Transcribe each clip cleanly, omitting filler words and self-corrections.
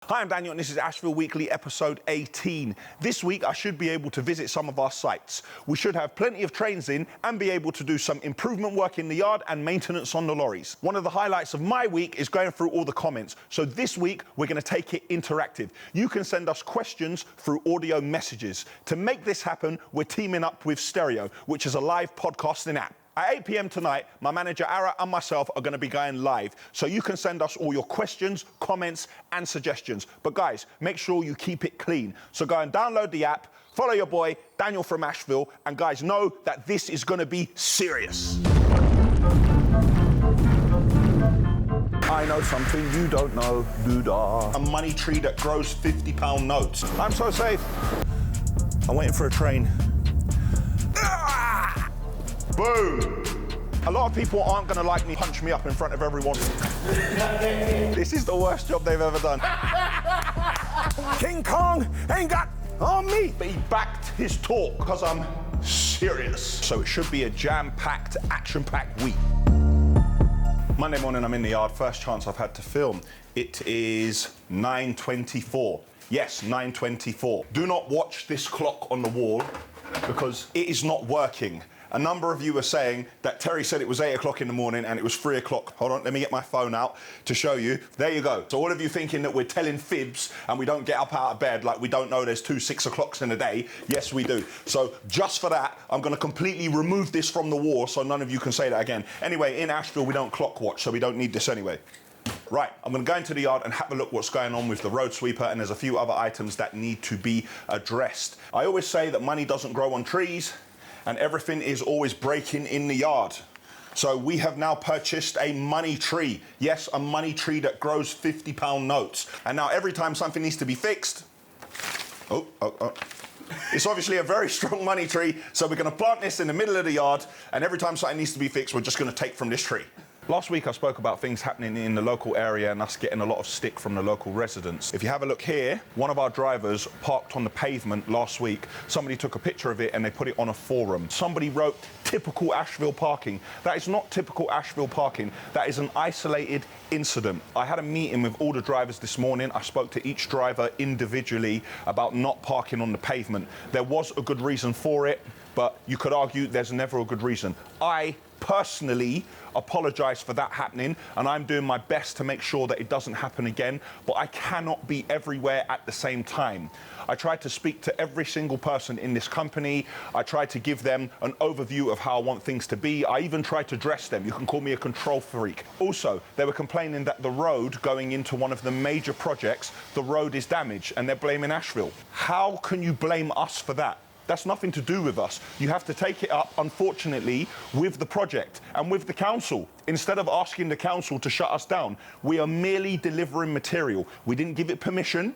Hi, I'm Daniel, and this is Ashville Weekly, episode 18. This week, I should be able to visit some of our sites. We should have plenty of trains in and be able to do some improvement work in the yard and maintenance on the lorries. One of the highlights of my week is going through all the comments. So this week, we're going to take it interactive. You can send us questions through audio messages. To make this happen, we're teaming up with Stereo, which is a live podcasting app. At 8 p.m. tonight, my manager, Ara, and myself are going to be going live. So you can send us all your questions, comments, and suggestions. But guys, make sure you keep it clean. So go and download the app, follow your boy, Daniel from Ashville, and guys, know that this is going to be serious. I know something you don't know, doodah. A money tree that grows 50-pound notes. I'm so safe. I'm waiting for a train. Boom! A lot of people aren't going to like me, punch me up in front of everyone. This is the worst job they've ever done. King Kong ain't got on me. But he backed his talk because I'm serious. So it should be a jam-packed, action-packed week. Monday morning, I'm in the yard. First chance I've had to film. It is 9:24. Yes, 9:24. Do not watch this clock on the wall because it is not working. A number of you are saying that Terry said it was 8 o'clock in the morning and it was 3 o'clock. Hold on, let me get my phone out to show you. There you go. So all of you thinking that we're telling fibs and we don't get up out of bed like we don't know there's 2 6 o'clocks in a day. Yes, we do. So just for that, I'm going to completely remove this from the wall so none of you can say that again. Anyway, in Ashville, we don't clock watch, so we don't need this anyway. Right, I'm going to go into the yard and have a look what's going on with the road sweeper, and there's a few other items that need to be addressed. I always say that money doesn't grow on trees, and everything is always breaking in the yard. So we have now purchased a money tree. Yes, a money tree that grows 50-pound notes. And now every time something needs to be fixed, it's obviously a very strong money tree, so we're going to plant this in the middle of the yard, and every time something needs to be fixed, we're just going to take from this tree. Last week I spoke about things happening in the local area and us getting a lot of stick from the local residents. If you have a look here, one of our drivers parked on the pavement last week. Somebody took a picture of it and they put it on a forum. Somebody wrote, typical Ashville parking. That is not typical Ashville parking. That is an isolated incident. I had a meeting with all the drivers this morning. I spoke to each driver individually about not parking on the pavement. There was a good reason for it, but you could argue there's never a good reason. I personally apologise for that happening, and I'm doing my best to make sure that it doesn't happen again, but I cannot be everywhere at the same time. I tried to speak to every single person in this company. I tried to give them an overview of how I want things to be. I even tried to dress them. You can call me a control freak. Also, they were complaining that the road going into one of the major projects, the road is damaged, and they're blaming Ashville. How can you blame us for that? That's nothing to do with us. You have to take it up, unfortunately, with the project and with the council. Instead of asking the council to shut us down, we are merely delivering material. We didn't give it permission.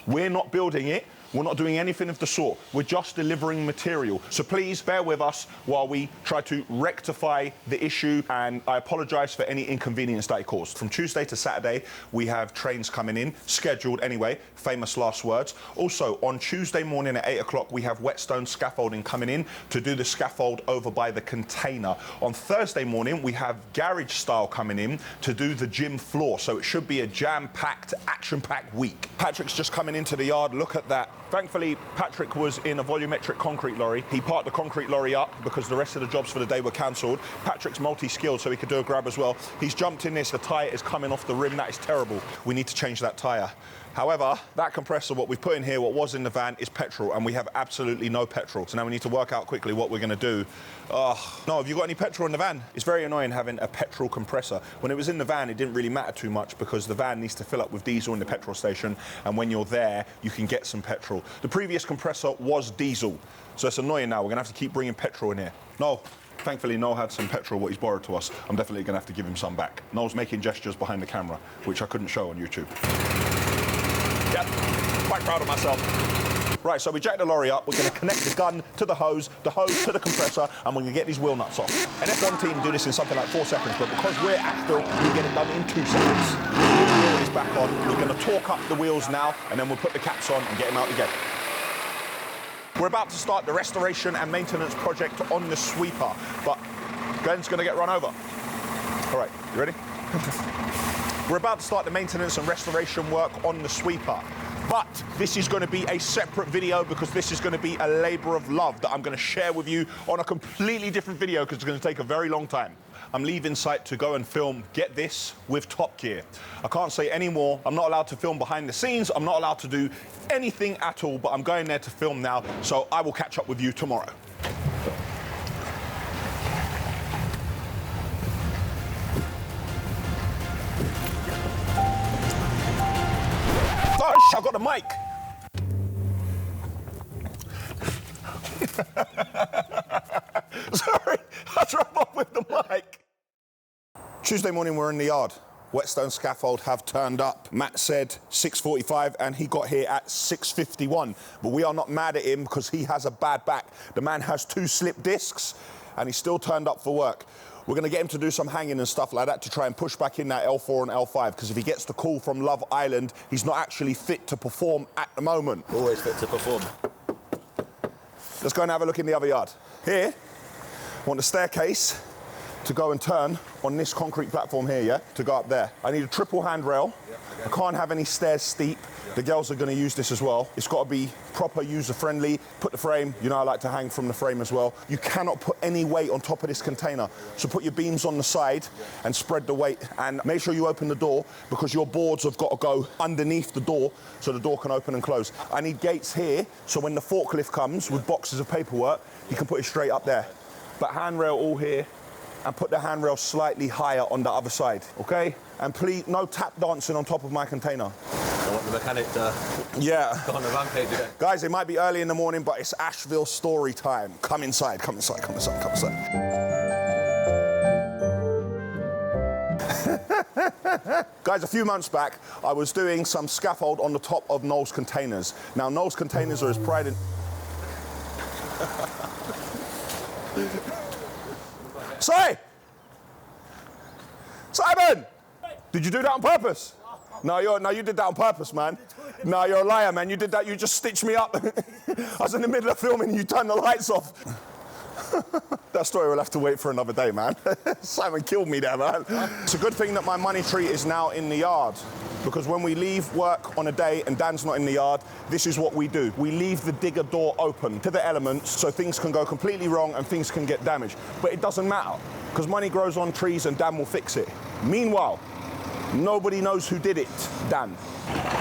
We're not building it. We're not doing anything of the sort. We're just delivering material. So please bear with us while we try to rectify the issue, and I apologise for any inconvenience that it caused. From Tuesday to Saturday, we have trains coming in, scheduled anyway, famous last words. Also, on Tuesday morning at 8 o'clock, we have Whetstone Scaffolding coming in to do the scaffold over by the container. On Thursday morning, we have GarageStyle coming in to do the gym floor. So it should be a jam-packed, action-packed week. Patrick's just coming into the yard. Look at that. Thankfully, Patrick was in a volumetric concrete lorry. He parked the concrete lorry up because the rest of the jobs for the day were cancelled. Patrick's multi-skilled, so he could do a grab as well. He's jumped in this. The tyre is coming off the rim. That is terrible. We need to change that tyre. However, that compressor, what we've put in here, what was in the van, is petrol, and we have absolutely no petrol. So now we need to work out quickly what we're going to do. No, have you got any petrol in the van? It's very annoying having a petrol compressor. When it was in the van, it didn't really matter too much because the van needs to fill up with diesel in the petrol station, and when you're there, you can get some petrol. The previous compressor was diesel, so it's annoying now. We're going to have to keep bringing petrol in here. No. Thankfully, Noel had some petrol, what he's borrowed to us. I'm definitely going to have to give him some back. Noel's making gestures behind the camera, which I couldn't show on YouTube. Yep, quite proud of myself. Right, so we jacked the lorry up, we're going to connect the gun to the hose to the compressor, and we're going to get these wheel nuts off. An F1 team do this in something like 4 seconds, but because we're Ashville, we get it done in 2 seconds. The wheel is back on, we're going to torque up the wheels now, and then we'll put the caps on and get them out again. We're about to start the restoration and maintenance project on the sweeper, but Glenn's going to get run over. All right, you ready? We're about to start the maintenance and restoration work on the sweeper. But this is going to be a separate video because this is going to be a labour of love that I'm going to share with you on a completely different video because it's going to take a very long time. I'm leaving site to go and film, get this, with Top Gear. I can't say any more. I'm not allowed to film behind the scenes. I'm not allowed to do anything at all, but I'm going there to film now, so I will catch up with you tomorrow. Oh, I've got the mic. Sorry, I dropped off with the mic. Tuesday morning, we're in the yard. Whetstone Scaffold have turned up. Matt said 6:45 and he got here at 6:51. But we are not mad at him because he has a bad back. The man has 2 slip discs and he still turned up for work. We're going to get him to do some hanging and stuff like that to try and push back in that L4 and L5 because if he gets the call from Love Island, he's not actually fit to perform at the moment. Always fit to perform. Let's go and have a look in the other yard. Here, I want the staircase to go and turn on this concrete platform here, yeah, to go up there. I need a triple handrail. I can't have any stairs steep. The girls are going to use this as well. It's got to be proper user-friendly. Put the frame, you know I like to hang from the frame as well. You cannot put any weight on top of this container. So put your beams on the side and spread the weight. And make sure you open the door because your boards have got to go underneath the door so the door can open and close. I need gates here so when the forklift comes with boxes of paperwork, you can put it straight up there. But handrail all here. And put the handrail slightly higher on the other side, okay? And please, no tap dancing on top of my container. I want the mechanic to go on the rampage again. Guys, it might be early in the morning, but it's Ashville story time. Come inside, come inside, come inside, come inside. Guys, a few months back, I was doing some scaffold on the top of Noel's containers. Now, Noel's containers are his pride and... Say! Simon! Did you do that on purpose? No, you did that on purpose, man. No, you're a liar, man. You did that, you just stitched me up. I was in the middle of filming and you turned the lights off. That story will have to wait for another day, man. Simon killed me there, man. It's a good thing that my money tree is now in the yard. Because when we leave work on a day and Dan's not in the yard, this is what we do. We leave the digger door open to the elements so things can go completely wrong and things can get damaged. But it doesn't matter, because money grows on trees and Dan will fix it. Meanwhile, nobody knows who did it, Dan.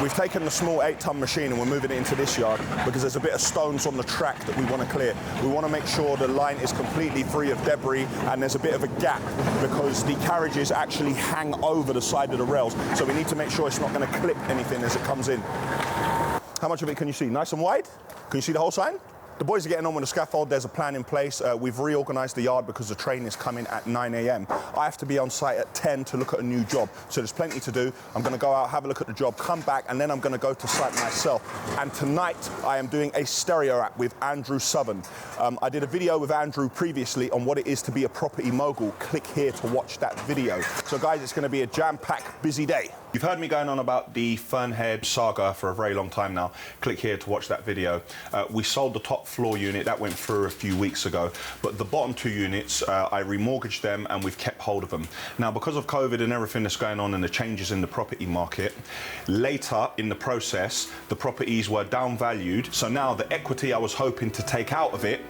We've taken the small 8-ton machine and we're moving it into this yard because there's a bit of stones on the track that we want to clear. We want to make sure the line is completely free of debris and there's a bit of a gap because the carriages actually hang over the side of the rails. So we need to make sure it's not going to clip anything as it comes in. How much of it can you see? Nice and wide? Can you see the whole sign? The boys are getting on with the scaffold. There's a plan in place. We've reorganised the yard because the train is coming at 9 a.m. I have to be on site at 10 to look at a new job. So there's plenty to do. I'm going to go out, have a look at the job, come back, and then I'm going to go to site myself. And tonight, I am doing a stereo app with Andrew Southern. I did a video with Andrew previously on what it is to be a property mogul. Click here to watch that video. So guys, it's going to be a jam-packed, busy day. You've heard me going on about the Fernhead saga for a very long time now. Click here to watch that video. We sold the top floor unit, that went through a few weeks ago, but the bottom 2 units, I remortgaged them and we've kept hold of them. Now, because of COVID and everything that's going on and the changes in the property market, later in the process, the properties were downvalued. So now the equity I was hoping to take out of it,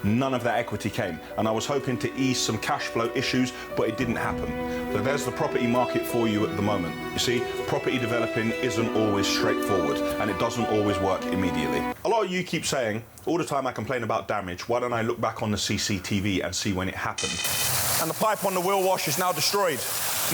none of that equity came. And I was hoping to ease some cash flow issues, but it didn't happen. So there's the property market for you at the moment. You see, property developing isn't always straightforward and it doesn't always work immediately. A lot of you keep saying, all the time I complain about damage, why don't I look back on the CCTV and see when it happened? And the pipe on the wheel wash is now destroyed.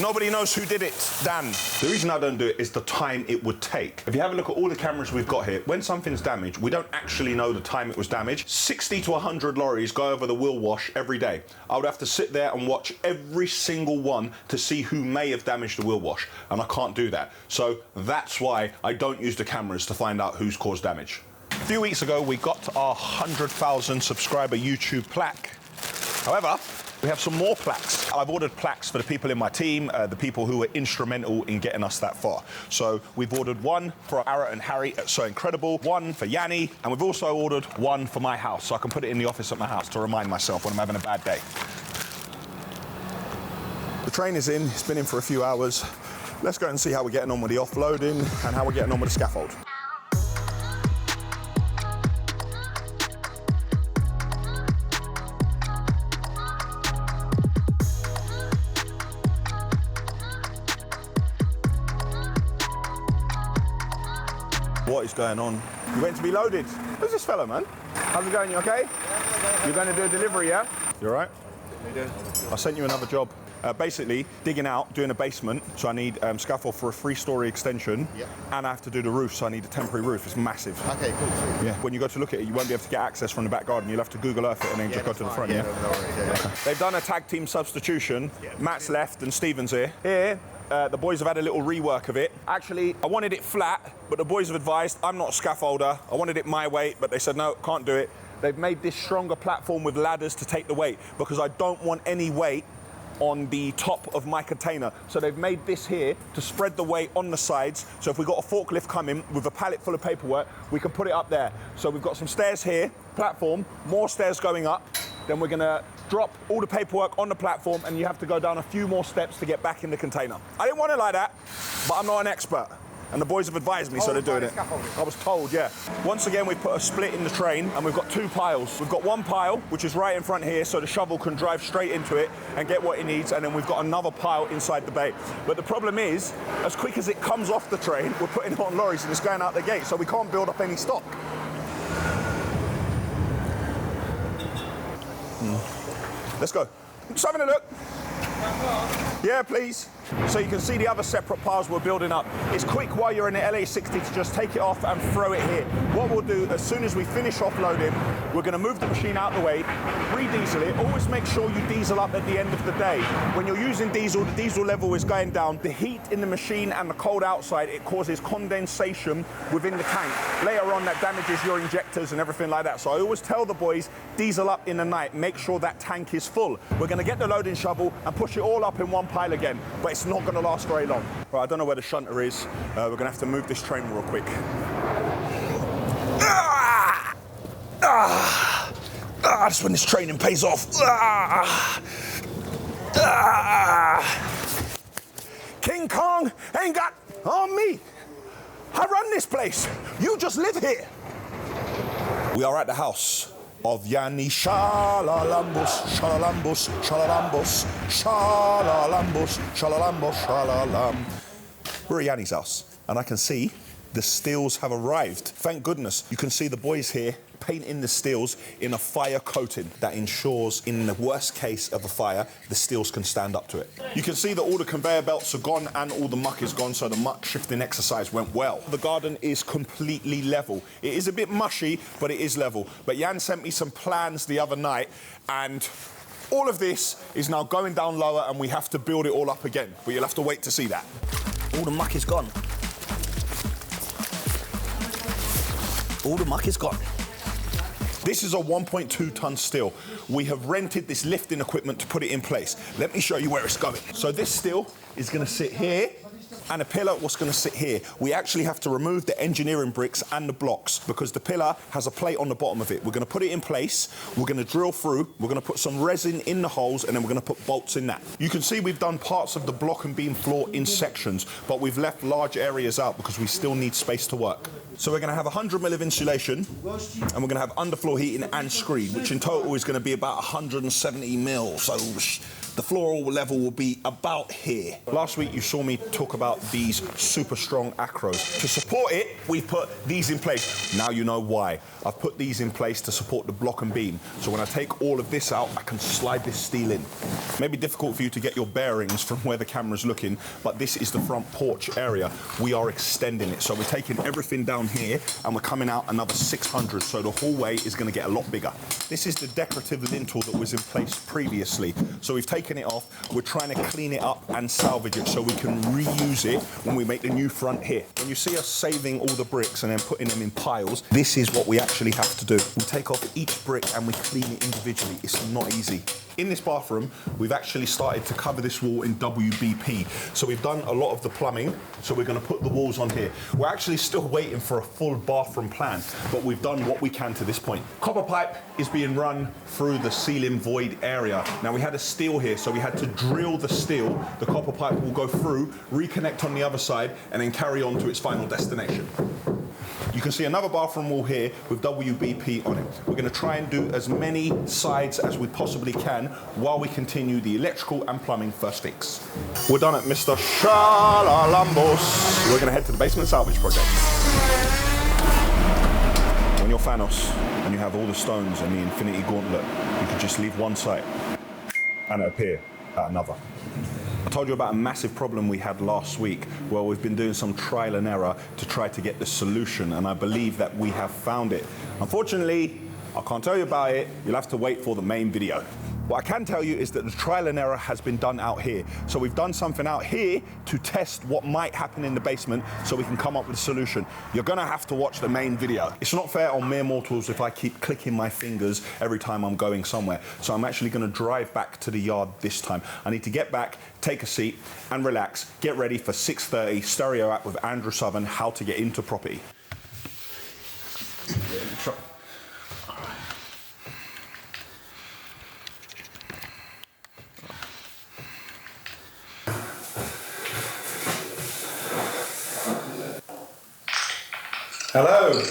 Nobody knows who did it, Dan. The reason I don't do it is the time it would take. If you have a look at all the cameras we've got here, when something's damaged, we don't actually know the time it was damaged. 60 to 100 lorries go over the wheel wash every day. I would have to sit there and watch every single one to see who may have damaged the wheel wash, and I can't do that. So that's why I don't use the cameras to find out who's caused damage. A few weeks ago, we got our 100,000 subscriber YouTube plaque. However, we have some more plaques. I've ordered plaques for the people in my team, the people who were instrumental in getting us that far. So we've ordered one for Ara and Harry at So Incredible, one for Yianni, and we've also ordered one for my house, so I can put it in the office at my house to remind myself when I'm having a bad day. The train is in, it's been in for a few hours. Let's go and see how we're getting on with the offloading and how we're getting on with the scaffold. What is going on? You went to be loaded. Who's this fella, man? How's it going? You okay? You're going to do a delivery, yeah? You all right? I sent you another job. Basically, digging out, doing a basement. So I need scaffold for a 3-story extension. Yeah. And I have to do the roof, so I need a temporary roof. It's massive. Okay, cool. Yeah. When you go to look at it, you won't be able to get access from the back garden. You'll have to Google Earth it and then just go to the front, yeah? No worries, yeah. They've done a tag team substitution. Yeah. Matt's left and Stephen's here. Here, the boys have had a little rework of it. Actually, I wanted it flat, but the boys have advised, I'm not a scaffolder. I wanted it my weight, but they said, no, can't do it. They've made this stronger platform with ladders to take the weight because I don't want any weight on the top of my container. So they've made this here to spread the weight on the sides. So if we've got a forklift coming with a pallet full of paperwork, we can put it up there. So we've got some stairs here, platform, more stairs going up. Then we're gonna drop all the paperwork on the platform and you have to go down a few more steps to get back in the container. I didn't want it like that, but I'm not an expert. And the boys have advised me, so they're doing it. I was told, yeah. Once again, we've put a split in the train and we've got 2 piles. We've got one pile, which is right in front here, so the shovel can drive straight into it and get what it needs, and then we've got another pile inside the bay. But the problem is, as quick as it comes off the train, we're putting it on lorries and it's going out the gate, so we can't build up any stock. Let's go. Just having a look. Yeah, please. So you can see the other separate piles we're building up. It's quick while you're in the LH60 to just take it off and throw it here. What we'll do, as soon as we finish offloading, we're going to move the machine out of the way, re-diesel it. Always make sure you diesel up at the end of the day. When you're using diesel, the diesel level is going down. The heat in the machine and the cold outside, it causes condensation within the tank. Later on, that damages your injectors and everything like that. So I always tell the boys, diesel up in the night. Make sure that tank is full. We're going to get the loading shovel and push it all up in one pile again. But it's not going to last very long. Right, I don't know where the shunter is. We're going to have to move this train real quick. That's when this training pays off. King Kong ain't got on me. I run this place. You just live here. We are at the house of Yianni. Shalalambus, shalalambus, shalalambus, shalalambus, shalalambus, shalalam. We're at Yianni's house, and I can see the steels have arrived. Thank goodness. You can see the boys here painting the steels in a fire coating that ensures, in the worst case of a fire, the steels can stand up to it. You can see that all the conveyor belts are gone and all the muck is gone, so the muck shifting exercise went well. The garden is completely level. It is a bit mushy, but it is level. But Jan sent me some plans the other night, and all of this is now going down lower and we have to build it all up again. But you'll have to wait to see that. All the muck is gone. All the muck is gone. This is a 1.2 ton steel. We have rented this lifting equipment to put it in place. Let me show you where it's going. So this steel is going to sit here, and a pillar was going to sit here. We actually have to remove the engineering bricks and the blocks because the pillar has a plate on the bottom of it. We're going to put it in place, we're going to drill through, we're going to put some resin in the holes, and then we're going to put bolts in that. You can see we've done parts of the block and beam floor in sections, but we've left large areas out because we still need space to work. So we're going to have 100 mil of insulation, and we're going to have underfloor heating and screed, which in total is going to be about 170 mil. So the floor level will be about here. Last week you saw me talk about these super strong acros. To support it, we put these in place. Now you know why. I've put these in place to support the block and beam. So when I take all of this out, I can slide this steel in. Maybe difficult for you to get your bearings from where the camera's looking, but this is the front porch area. We are extending it. So we're taking everything down here and we're coming out another 600. So the hallway is going to get a lot bigger. This is the decorative lintel that was in place previously. So we've taken it off. We're trying to clean it up and salvage it so we can reuse it when we make the new front here. When you see us saving all the bricks and then putting them in piles, this is what we actually have to do. We take off each brick and we clean it individually. It's not easy. In this bathroom, we've actually started to cover this wall in WBP. So we've done a lot of the plumbing, so we're gonna put the walls on here. We're actually still waiting for a full bathroom plan, but we've done what we can to this point. Copper pipe is being run through the ceiling void area. Now we had a steel here, so we had to drill the steel. The copper pipe will go through, reconnect on the other side, and then carry on to its final destination. You can see another bathroom wall here with WBP on it. We're going to try and do as many sides as we possibly can while we continue the electrical and plumbing first fix. We're done at Mr. Shalalambos. We're going to head to the basement salvage project. When you're Thanos and you have all the stones and the infinity gauntlet, you can just leave one site and appear at another. I told you about a massive problem we had last week. Well, we've been doing some trial and error to try to get the solution, and I believe that we have found it. Unfortunately, I can't tell you about it. You'll have to wait for the main video. What I can tell you is that the trial and error has been done out here. So we've done something out here to test what might happen in the basement so we can come up with a solution. You're gonna have to watch the main video. It's not fair on mere mortals if I keep clicking my fingers every time I'm going somewhere. So I'm actually gonna drive back to the yard this time. I need to get back, take a seat and relax, get ready for 6:30 stereo app with Andrew Southern, how to get into property. Hello. Hello.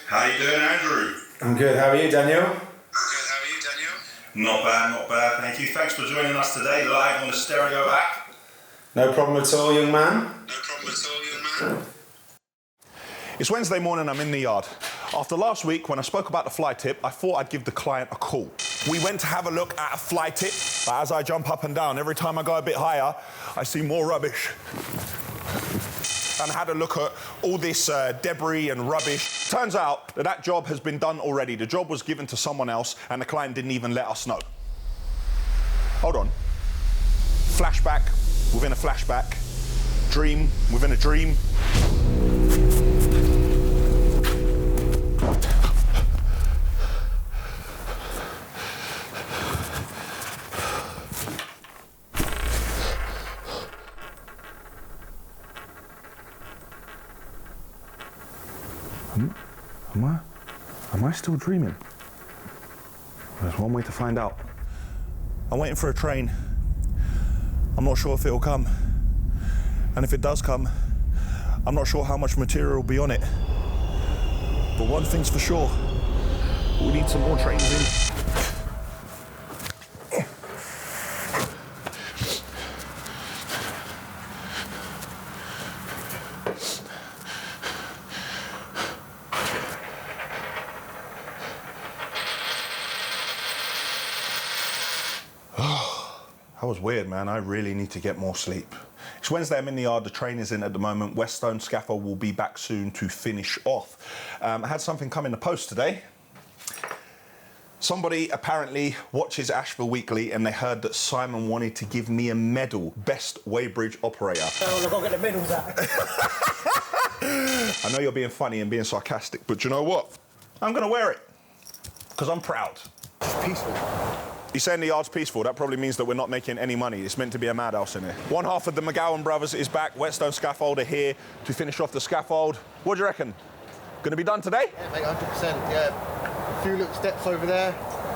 How you doing, Andrew? I'm good. How are you, Daniel? I'm good. How are you, Daniel? Not bad, thank you. Thanks for joining us today live on the stereo app. No problem at all, young man. No problem at all, young man. It's Wednesday morning, I'm in the yard. After last week, when I spoke about the fly tip, I thought I'd give the client a call. We went to have a look at a fly tip, but as I jump up and down, every time I go a bit higher, I see more rubbish. And had a look at all this debris and rubbish. Turns out that that job has been done already. The job was given to someone else and the client didn't even let us know. Hold on. Flashback within a flashback. Dream within a dream. Am I still dreaming? There's one way to find out. I'm waiting for a train. I'm not sure if it'll come. And if it does come, I'm not sure how much material will be on it. But one thing's for sure, we need some more trains in. That was weird, man. I really need to get more sleep. It's Wednesday, I'm in the yard, the train is in at the moment. Whetstone Scaffold will be back soon to finish off. I had something come in the post today. Somebody apparently watches Ashville weekly and they heard that Simon wanted to give me a medal, best weighbridge operator. Oh, I've got to get the medals out. I know you're being funny and being sarcastic, but you know what? I'm gonna wear it, because I'm proud. It's peaceful. He's saying the yard's peaceful. That probably means that we're not making any money. It's meant to be a madhouse in here. One half of the McGowan brothers is back. Whetstone Scaffold are here to finish off the scaffold. What do you reckon? Gonna be done today? Yeah, mate, 100%, yeah. A few little steps over there,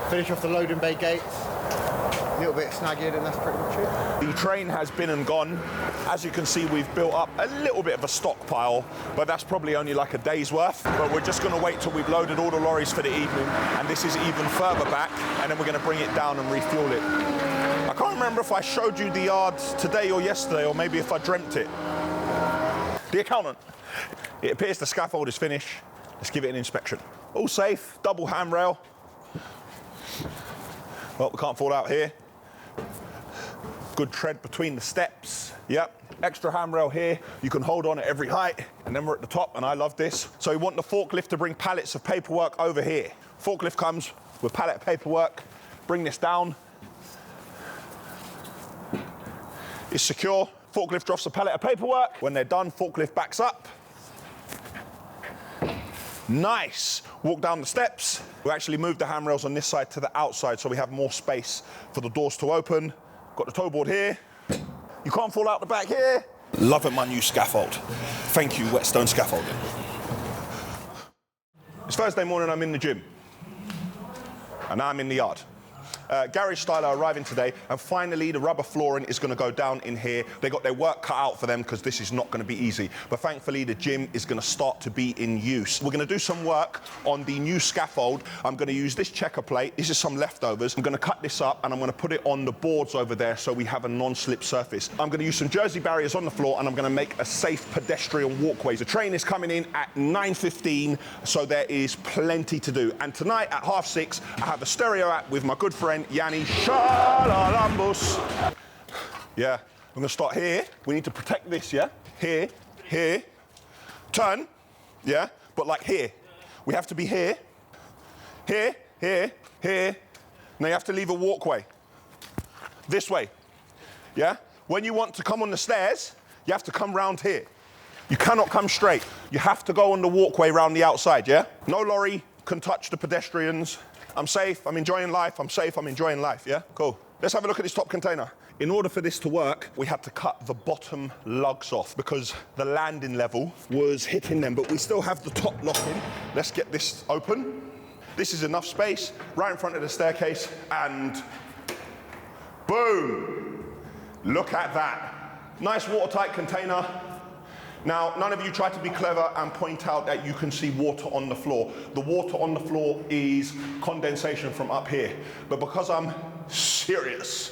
finish off the loading bay gates, a little bit of snagging, and that's pretty much it. The train has been and gone. As you can see, we've built up a little bit of a stockpile, but that's probably only like a day's worth. But we're just gonna wait till we've loaded all the lorries for the evening, and this is even further back, and then we're gonna bring it down and refuel it. I can't remember if I showed you the yard today or yesterday, or maybe if I dreamt it. The accountant. It appears the scaffold is finished. Let's give it an inspection. All safe, double handrail. Well, we can't fall out here. Good tread between the steps. Yep, extra handrail here. You can hold on at every height, and then we're at the top, and I love this. So we want the forklift to bring pallets of paperwork over here. Forklift comes with pallet of paperwork. Bring this down. It's secure. Forklift drops a pallet of paperwork. When they're done, forklift backs up. Nice. Walk down the steps. We actually moved the handrails on this side to the outside so we have more space for the doors to open. Got the toe board here. You can't fall out the back here. Loving my new scaffold. Thank you, Whetstone Scaffolding. It's Thursday morning, I'm in the gym. And now I'm in the yard. GarageStyle are arriving today, and finally the rubber flooring is going to go down in here. They got their work cut out for them because this is not going to be easy. But thankfully the gym is going to start to be in use. We're going to do some work on the new scaffold. I'm going to use this checker plate. This is some leftovers. I'm going to cut this up and I'm going to put it on the boards over there so we have a non-slip surface. I'm going to use some jersey barriers on the floor and I'm going to make a safe pedestrian walkway. The train is coming in at 9:15, so there is plenty to do. And tonight at 6:30, I have a stereo app with my good friend Yianni. Yeah, I'm gonna start here. We need to protect this, yeah? Here, here, turn, yeah? But like here. We have to be here, here, here, here. Now you have to leave a walkway. This way, yeah? When you want to come on the stairs, you have to come round here. You cannot come straight. You have to go on the walkway round the outside, yeah? No lorry can touch the pedestrians. I'm safe, I'm enjoying life, I'm safe, I'm enjoying life, yeah? Cool. Let's have a look at this top container. In order for this to work, we had to cut the bottom lugs off because the landing level was hitting them, but we still have the top locking. Let's get this open. This is enough space right in front of the staircase, and boom! Look at that. Nice watertight container. Now, none of you try to be clever and point out that you can see water on the floor. The water on the floor is condensation from up here. But because I'm serious,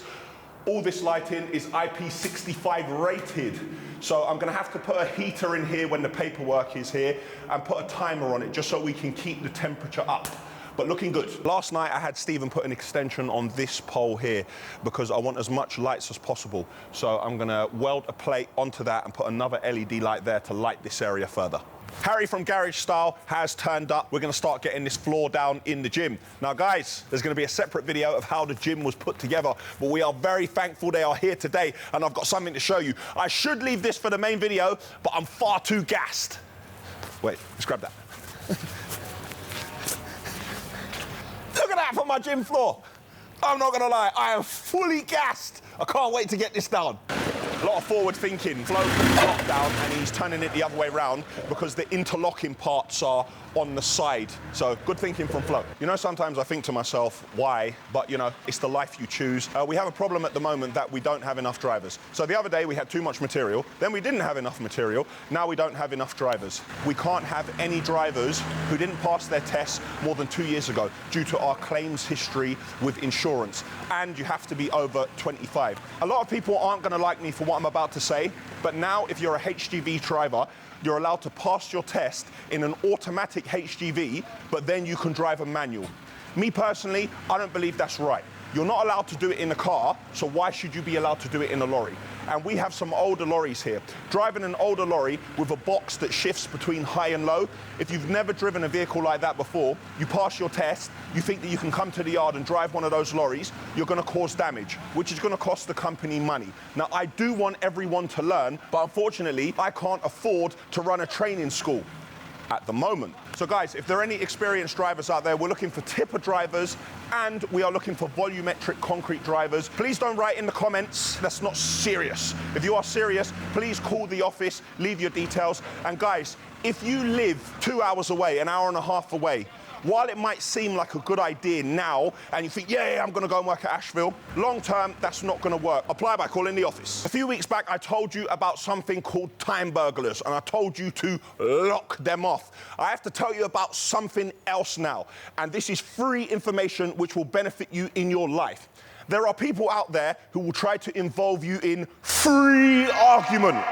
all this lighting is IP65 rated. So I'm gonna have to put a heater in here when the paperwork is here and put a timer on it just so we can keep the temperature up. But looking good. Last night I had Stephen put an extension on this pole here because I want as much lights as possible. So I'm gonna weld a plate onto that and put another LED light there to light this area further. Harry from GarageStyle has turned up. We're gonna start getting this floor down in the gym. Now guys, there's gonna be a separate video of how the gym was put together, but we are very thankful they are here today and I've got something to show you. I should leave this for the main video, but I'm far too gassed. Wait, let's grab that. Look at that for my gym floor. I'm not gonna lie, I am fully gassed. I can't wait to get this down. A lot of forward thinking. Flo put the top down and he's turning it the other way around because the interlocking parts are on the side. So good thinking from Flo. You know, sometimes I think to myself, why? But you know, it's the life you choose. We have a problem at the moment that we don't have enough drivers. So the other day we had too much material, then we didn't have enough material, now we don't have enough drivers. We can't have any drivers who didn't pass their tests more than 2 years ago due to our claims history with insurance. And you have to be over 25. A lot of people aren't gonna like me for what I'm about to say, but now if you're a HGV driver, you're allowed to pass your test in an automatic HGV, but then you can drive a manual. Me personally, I don't believe that's right. You're not allowed to do it in a car, so why should you be allowed to do it in a lorry? And we have some older lorries here. Driving an older lorry with a box that shifts between high and low, if you've never driven a vehicle like that before, you pass your test, you think that you can come to the yard and drive one of those lorries, you're gonna cause damage, which is gonna cost the company money. Now, I do want everyone to learn, but unfortunately, I can't afford to run a training school at the moment. So guys, if there are any experienced drivers out there, we're looking for tipper drivers and we are looking for volumetric concrete drivers. Please don't write in the comments, that's not serious. If you are serious, please call the office, leave your details. And guys, if you live 2 hours away, an hour and a half away, while it might seem like a good idea now, and you think, yeah, I'm gonna go and work at Ashville, long term, that's not gonna work. Apply by calling the office. A few weeks back, I told you about something called time burglars, and I told you to lock them off. I have to tell you about something else now, and this is free information which will benefit you in your life. There are people out there who will try to involve you in free argument.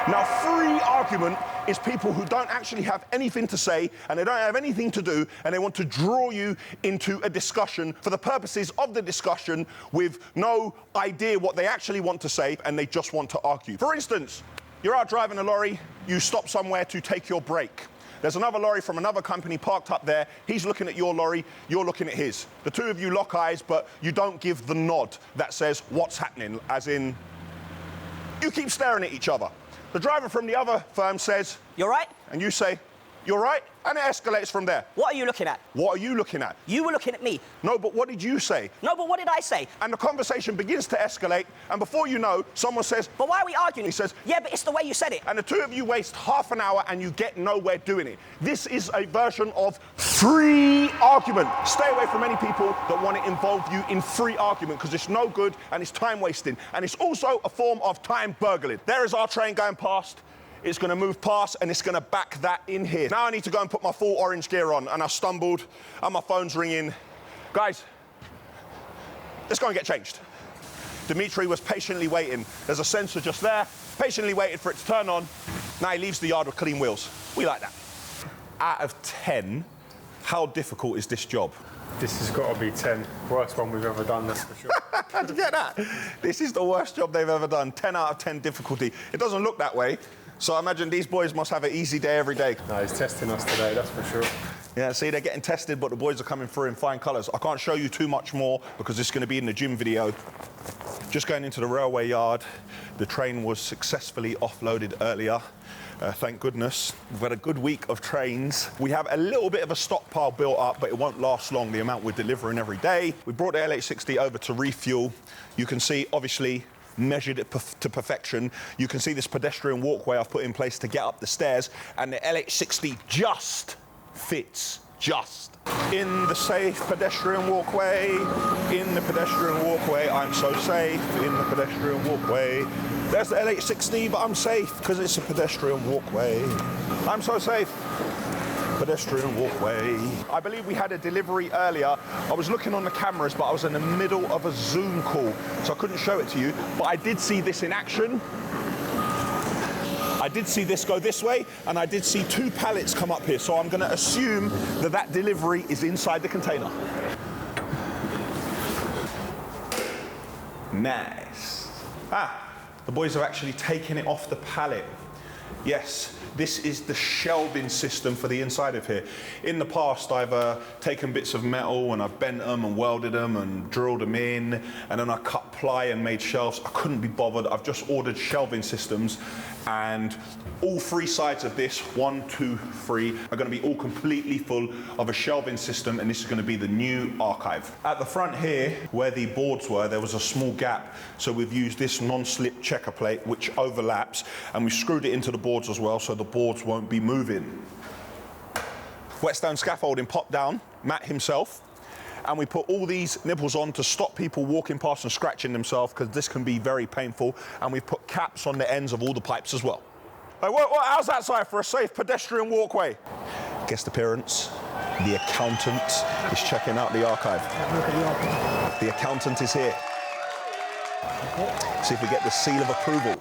Now, free argument is people who don't actually have anything to say and they don't have anything to do and they want to draw you into a discussion for the purposes of the discussion with no idea what they actually want to say and they just want to argue. For instance, you're out driving a lorry, you stop somewhere to take your break. There's another lorry from another company parked up there. He's looking at your lorry, you're looking at his. The two of you lock eyes, but you don't give the nod that says, what's happening? As in, you keep staring at each other. The driver from the other firm says, "You all right?" And you say, you're right, and it escalates from there. What are you looking at? What are you looking at? You were looking at me. No, but what did you say? No, but what did I say? And the conversation begins to escalate, and before you know, someone says, But why are we arguing? He says, yeah, but it's the way you said it. and the two of you waste half an hour and you get nowhere doing it. This is a version of free argument. Stay away from any people that want to involve you in free argument, because it's no good and it's time wasting. And it's also a form of time burgling. There is our train going past. It's going to move past and it's going to back that in here. Now I need to go and put my full orange gear on, and I stumbled and my phone's ringing. Guys, let's go and get changed. Dimitri was patiently waiting. There's a sensor just there, patiently waited for it to turn on. Now he leaves the yard with clean wheels. We like that. Out of 10, how difficult is this job? This has got to be 10. Worst one we've ever done, that's for sure. How'd you get that? This is the worst job they've ever done. 10 out of 10 difficulty. It doesn't look that way. So I imagine these boys must have an easy day every day. No, he's testing us today, that's for sure. Yeah, see, they're getting tested, but the boys are coming through in fine colours. I can't show you too much more because it's going to be in the gym video. Just going into the railway yard. The train was successfully offloaded earlier. Thank goodness. We've had a good week of trains. We have a little bit of a stockpile built up, but it won't last long, the amount we're delivering every day. We brought the LH60 over to refuel. You can see, obviously, measured it to perfection. You can see this pedestrian walkway I've put in place to get up the stairs, and the LH60 just fits, just. In the safe pedestrian walkway, in the pedestrian walkway, I'm so safe, in the pedestrian walkway. There's the LH60, but I'm safe because it's a pedestrian walkway. I'm so safe. Pedestrian walkway. I believe we had a delivery earlier. I was looking on the cameras, but I was in the middle of a Zoom call, so I couldn't show it to you, but I did see this in action. I did see this go this way, and I did see 2 pallets come up here, so I'm going to assume that that delivery is inside the container. Nice. The boys have actually taken it off the pallet. Yes, this is the shelving system for the inside of here. In the past, I've taken bits of metal and I've bent them and welded them and drilled them in, and then I cut ply and made shelves. I couldn't be bothered. I've just ordered shelving systems, and all 3 sides of this, 1, 2, 3, are going to be all completely full of a shelving system, and this is going to be the new archive. At the front here, where the boards were, there was a small gap, so we've used this non-slip checker plate which overlaps, and we screwed it into the boards as well, so the boards won't be moving. Whetstone Scaffolding popped down, Matt himself, and we put all these nipples on to stop people walking past and scratching themselves, because this can be very painful, and we've put caps on the ends of all the pipes as well. Hey, how's that side for a safe pedestrian walkway? Guest appearance. The accountant is checking out the archive. The accountant is here. See if we get the seal of approval.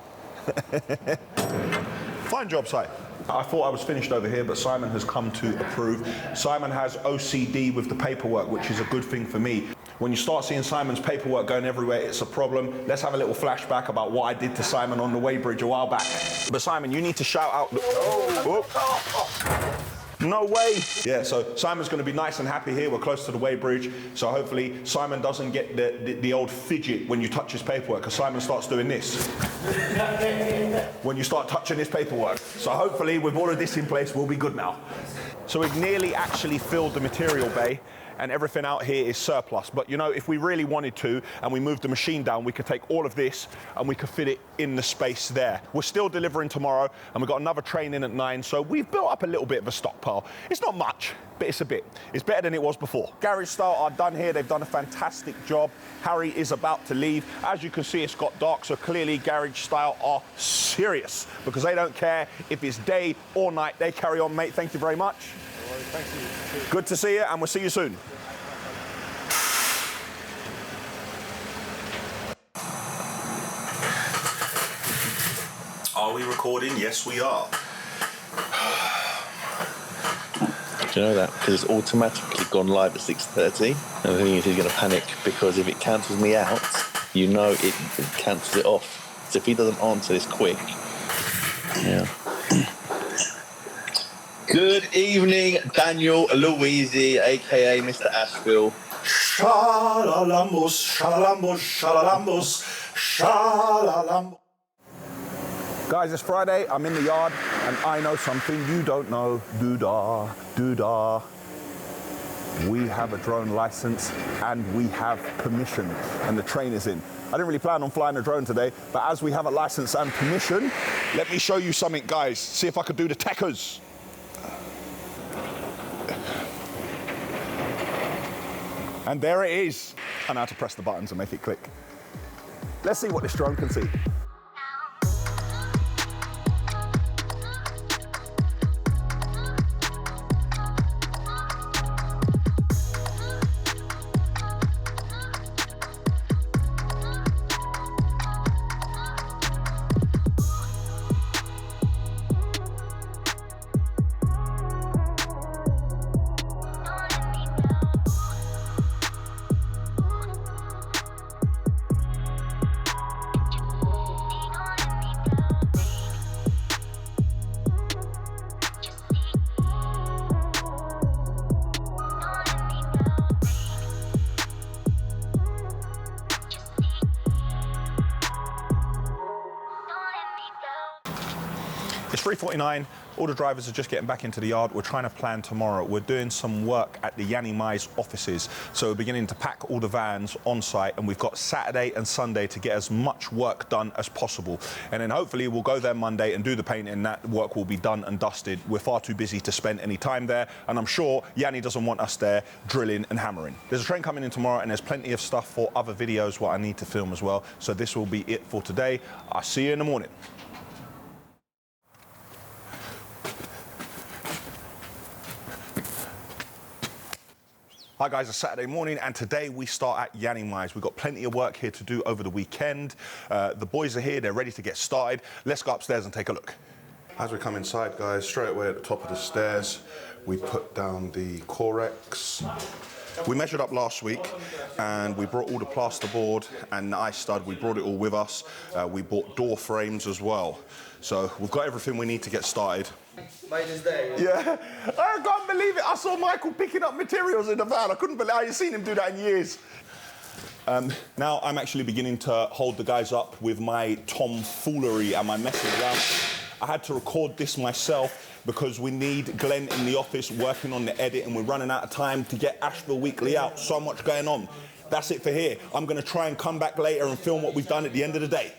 Fine job, Si. I thought I was finished over here, but Simon has come to approve. Simon has OCD with the paperwork, which is a good thing for me. When you start seeing Simon's paperwork going everywhere, it's a problem. Let's have a little flashback about what I did to Simon on the weighbridge a while back. But Simon, you need to shout out. No way. Yeah, so Simon's going to be nice and happy here. We're close to the weighbridge, so hopefully Simon doesn't get the old fidget when you touch his paperwork, because Simon starts doing this when you start touching his paperwork. So hopefully with all of this in place, we'll be good now. So we've nearly actually filled the material bay, and everything out here is surplus. But you know, if we really wanted to, and we moved the machine down, we could take all of this and we could fit it in the space there. We're still delivering tomorrow, and we've got another train in at 9, so we've built up a little bit of a stockpile. It's not much, but it's a bit. It's better than it was before. GarageStyle are done here. They've done a fantastic job. Harry is about to leave. As you can see, it's got dark, so clearly GarageStyle are serious, because they don't care if it's day or night. They carry on, mate. Thank you very much. Thank you. Good to see you, and we'll see you soon. Are we recording? Yes, we are. Do you know that? Because it's automatically gone live at 6:30. And the thing is, he's going to panic, because if it cancels me out, you know it cancels it off. So if he doesn't answer this quick, yeah. Good evening, Daniel LOUISY, aka Mr. Ashville. Shalalambos, shalalambos, shalalambos, shalalambos. Guys, it's Friday. I'm in the yard. And I know something you don't know. Doo-dah, doo-dah. We have a drone license and we have permission, and the train is in. I didn't really plan on flying a drone today, but as we have a license and permission, let me show you something, guys. See if I could do the techers. And there it is. I know how to press the buttons and make it click. Let's see what this drone can see. It's 3:49. All the drivers are just getting back into the yard. We're trying to plan tomorrow. We're doing some work at the Yiannimize offices. So we're beginning to pack all the vans on site, and we've got Saturday and Sunday to get as much work done as possible. And then hopefully we'll go there Monday and do the painting, and that work will be done and dusted. We're far too busy to spend any time there, and I'm sure Yianni doesn't want us there drilling and hammering. There's a train coming in tomorrow, and there's plenty of stuff for other videos what I need to film as well. So this will be it for today. I'll see you in the morning. Hi guys, it's Saturday morning and today we start at Yiannimize. We've got plenty of work here to do over the weekend. The boys are here, they're ready to get started. Let's go upstairs and take a look. As we come inside, guys, straight away at the top of the stairs, we put down the Corex. We measured up last week and we brought all the plasterboard and the ice stud. We brought it all with us. We bought door frames as well. So we've got everything we need to get started. Made his day. Yeah, I can't believe it. I saw Michael picking up materials in the van. I couldn't believe I hadn't seen him do that in years. Now I'm actually beginning to hold the guys up with my tomfoolery and my messing around. I had to record this myself because we need Glenn in the office working on the edit and we're running out of time to get Ashville Weekly out. So much going on. That's it for here. I'm going to try and come back later and film what we've done at the end of the day.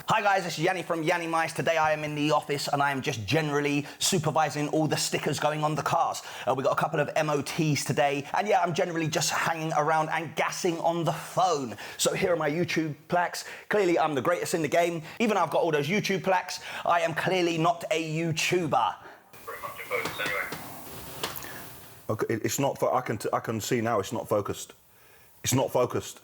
Hi guys, it's Yianni from Yiannimize. Today I am in the office and I am just generally supervising all the stickers going on the cars. We got a couple of MOTs today, and yeah, I'm generally just hanging around and gassing on the phone. So here are my YouTube plaques. Clearly I'm the greatest in the game. Even though I've got all those YouTube plaques, I am clearly not a YouTuber. Pretty much in focus anyway. Okay, it's not. I can see now. It's not focused. It's not focused.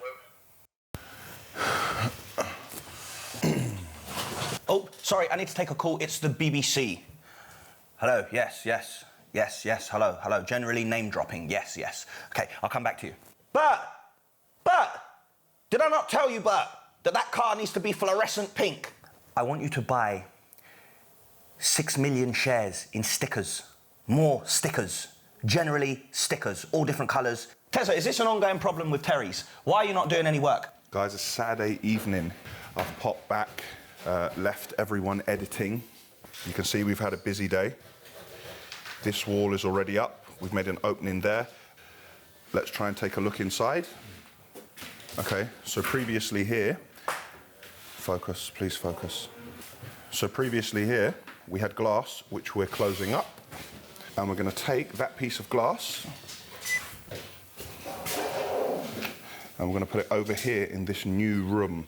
Oh, sorry, I need to take a call. It's the BBC. Hello, yes, hello. Generally name dropping, yes. Okay, I'll come back to you. Bert, did I not tell you, Bert, that car needs to be fluorescent pink? I want you to buy 6 million shares in stickers. More stickers. Generally stickers, all different colours. Tessa, is this an ongoing problem with Terry's? Why are you not doing any work? Guys, it's Saturday evening. I've popped back. Left everyone editing. You can see we've had a busy day. This wall is already up. We've made an opening there. Let's try and take a look inside. Okay, so previously here, focus, please focus. So previously here, we had glass, which we're closing up. And we're going to take that piece of glass and we're going to put it over here in this new room.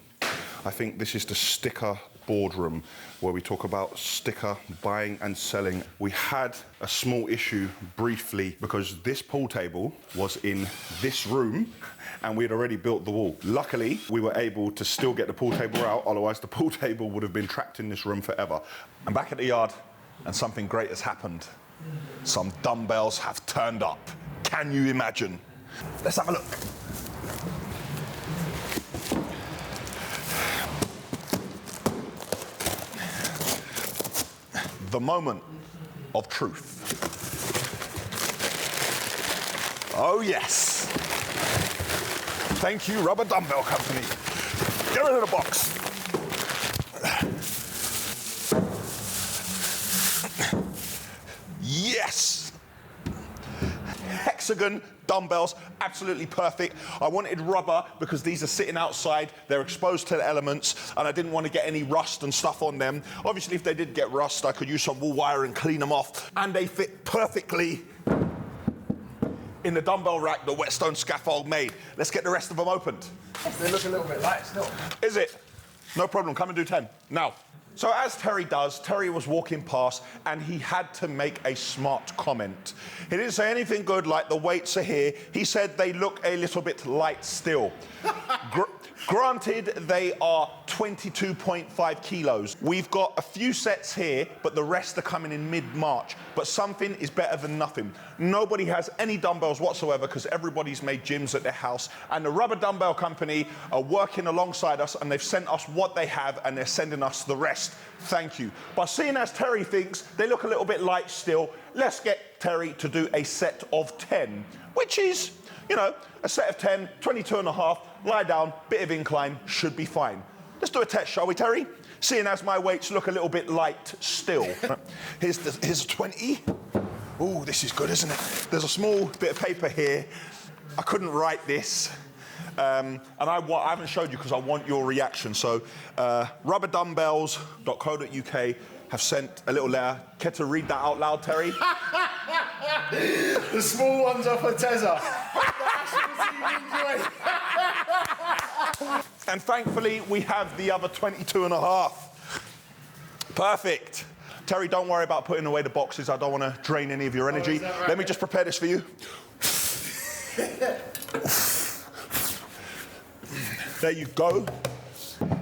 I think this is the sticker boardroom where we talk about sticker buying and selling. We had a small issue briefly because this pool table was in this room and we had already built the wall. Luckily, we were able to still get the pool table out, otherwise the pool table would have been trapped in this room forever. I'm back at the yard and something great has happened. Some dumbbells have turned up. Can you imagine? Let's have a look. The moment of truth. Oh yes. Thank you, Rubber Dumbbell Company. Get rid of the box. Yes. Hexagon dumbbells, absolutely perfect. I wanted rubber because these are sitting outside, they're exposed to the elements, and I didn't want to get any rust and stuff on them. Obviously, if they did get rust, I could use some wool wire and clean them off, and they fit perfectly in the dumbbell rack that Whetstone Scaffold made. Let's get the rest of them opened. They look a little bit light still. Is it? No problem, come and do 10. Now. So as Terry does, Terry was walking past and he had to make a smart comment. He didn't say anything good like the weights are here. He said they look a little bit light still. Granted, they are 22.5 kilos. We've got a few sets here, but the rest are coming in mid-March. But something is better than nothing. Nobody has any dumbbells whatsoever because everybody's made gyms at their house. And the Rubber Dumbbell Company are working alongside us and they've sent us what they have and they're sending us the rest. Thank you. But seeing as Terry thinks they look a little bit light still, let's get Terry to do a set of 10, which is, you know, a set of 10, 22.5, lie down, bit of incline, should be fine. Let's do a test, shall we, Terry? Seeing as my weights look a little bit light still. Here's a 20. Ooh, this is good, isn't it? There's a small bit of paper here. I couldn't write this. And I haven't showed you because I want your reaction. So, rubberdumbbells.co.uk have sent a little letter. Care to read that out loud, Terry? The small ones are for Tezza. And thankfully, we have the other 22.5. Perfect. Terry, don't worry about putting away the boxes. I don't want to drain any of your energy. Right? Let me just prepare this for you. There you go.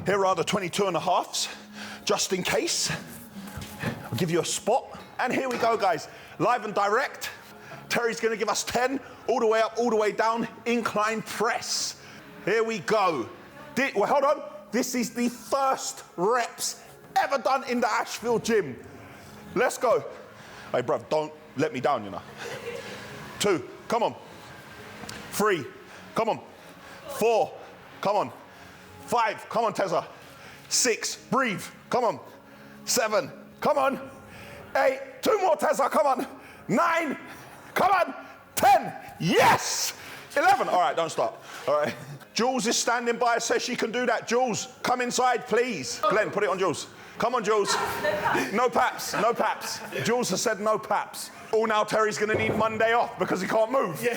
Here are the 22.5s, just in case. I'll give you a spot. And here we go, guys. Live and direct. Terry's going to give us 10, all the way up, all the way down, incline press. Here we go. Well, hold on. This is the first reps ever done in the Ashville gym. Let's go. Hey, bruv, don't let me down, you know. 2, come on. 3, come on. 4, come on. 5, come on, Tezza. 6, breathe, come on. 7, come on. 8, 2 more, Tezza, come on. 9, come on. 10, yes. 11, all right, don't stop, all right. Jules is standing by, says she can do that. Jules, come inside, please. Glenn, put it on Jules. Come on, Jules. No paps, no paps. Jules has said no paps. Oh, now Terry's gonna need Monday off because he can't move. Yeah.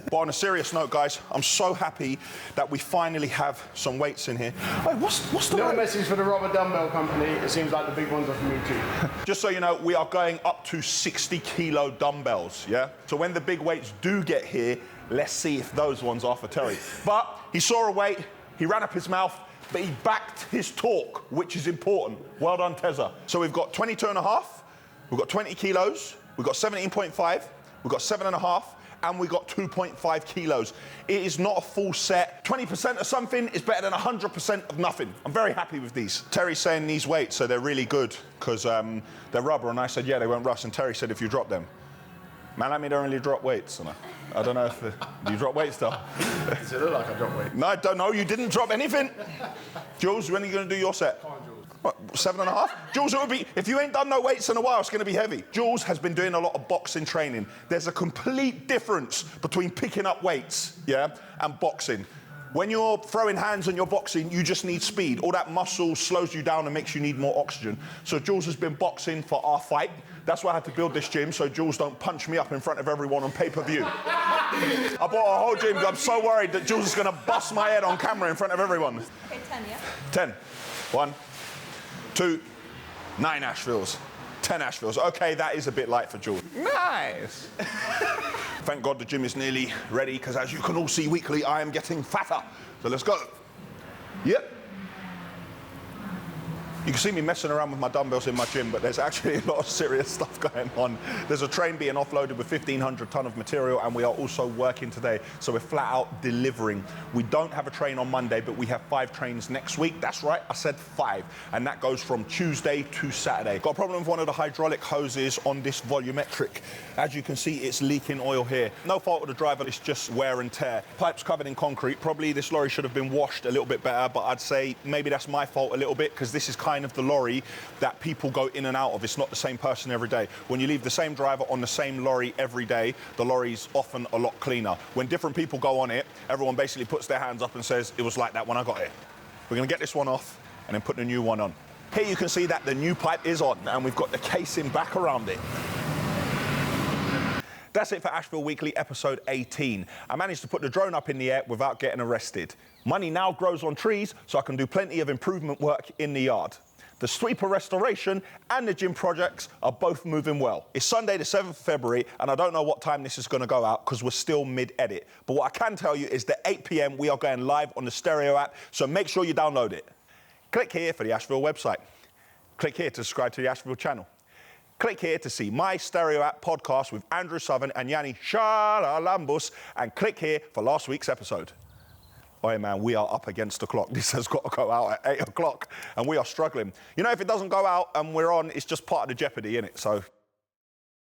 But on a serious note, guys, I'm so happy that we finally have some weights in here. Wait, what's the Little weight? message for the Rubber Dumbbell Company. It seems like the big ones are for me too. Just so you know, we are going up to 60 kilo dumbbells, yeah? So when the big weights do get here, let's see if those ones are for Terry. But he saw a weight, he ran up his mouth, but he backed his talk, which is important. Well done, Tezza. So we've got 22.5, we've got 20 kilos, we've got 17.5, we've got 7.5, and we've got 2.5 kilos. It is not a full set. 20% of something is better than 100% of nothing. I'm very happy with these. Terry's saying these weights, so they're really good, because they're rubber, and I said, yeah, they won't rust, and Terry said, if you drop them. Man, I mean, don't really drop weights. And I don't know if do you drop weights though. Does it look like I drop weight? No, I don't know. You didn't drop anything. Jules, when are you going to do your set? Come on, Jules. What, 7.5? Jules, it would be, if you ain't done no weights in a while, it's going to be heavy. Jules has been doing a lot of boxing training. There's a complete difference between picking up weights, yeah, and boxing. When you're throwing hands and you're boxing, you just need speed. All that muscle slows you down and makes you need more oxygen. So Jules has been boxing for our fight. That's why I had to build this gym, so Jules don't punch me up in front of everyone on pay-per-view. I bought a whole gym because I'm so worried that Jules is going to bust my head on camera in front of everyone. Okay, 10, yeah? 10. 1, 2, 9 Ashvilles. 10 Ashvilles. Okay, that is a bit light for Jules. Nice. Thank God the gym is nearly ready, because as you can all see weekly, I am getting fatter. So let's go. Yep. You can see me messing around with my dumbbells in my gym, but there's actually a lot of serious stuff going on. There's a train being offloaded with 1,500 ton of material, and we are also working today, so we're flat out delivering. We don't have a train on Monday, but we have 5 trains next week. That's right, I said 5, and that goes from Tuesday to Saturday. Got a problem with one of the hydraulic hoses on this volumetric. As you can see, it's leaking oil here. No fault of the driver, it's just wear and tear. Pipe's covered in concrete. Probably this lorry should have been washed a little bit better, but I'd say maybe that's my fault a little bit, because this is kind of the lorry that people go in and out of. It's not the same person every day. When you leave the same driver on the same lorry every day, the lorry's often a lot cleaner. When different people go on it, everyone basically puts their hands up and says, it was like that when I got it. We're gonna get this one off and then put the new one on. Here you can see that the new pipe is on, and we've got the casing back around it. That's it for Ashville Weekly episode 18. I managed to put the drone up in the air without getting arrested. Money now grows on trees, so I can do plenty of improvement work in the yard. The sweeper restoration and the gym projects are both moving well. It's Sunday the 7th of February, and I don't know what time this is going to go out because we're still mid-edit. But what I can tell you is that 8 p.m. we are going live on the Stereo app, so make sure you download it. Click here for the Ashville website. Click here to subscribe to the Ashville channel. Click here to see my Stereo app podcast with Andrew Southern and Yianni Shalalambus, and click here for last week's episode. Oi man, we are up against the clock. This has got to go out at 8 o'clock, and we are struggling. You know, if it doesn't go out and we're on, it's just part of the jeopardy, innit? So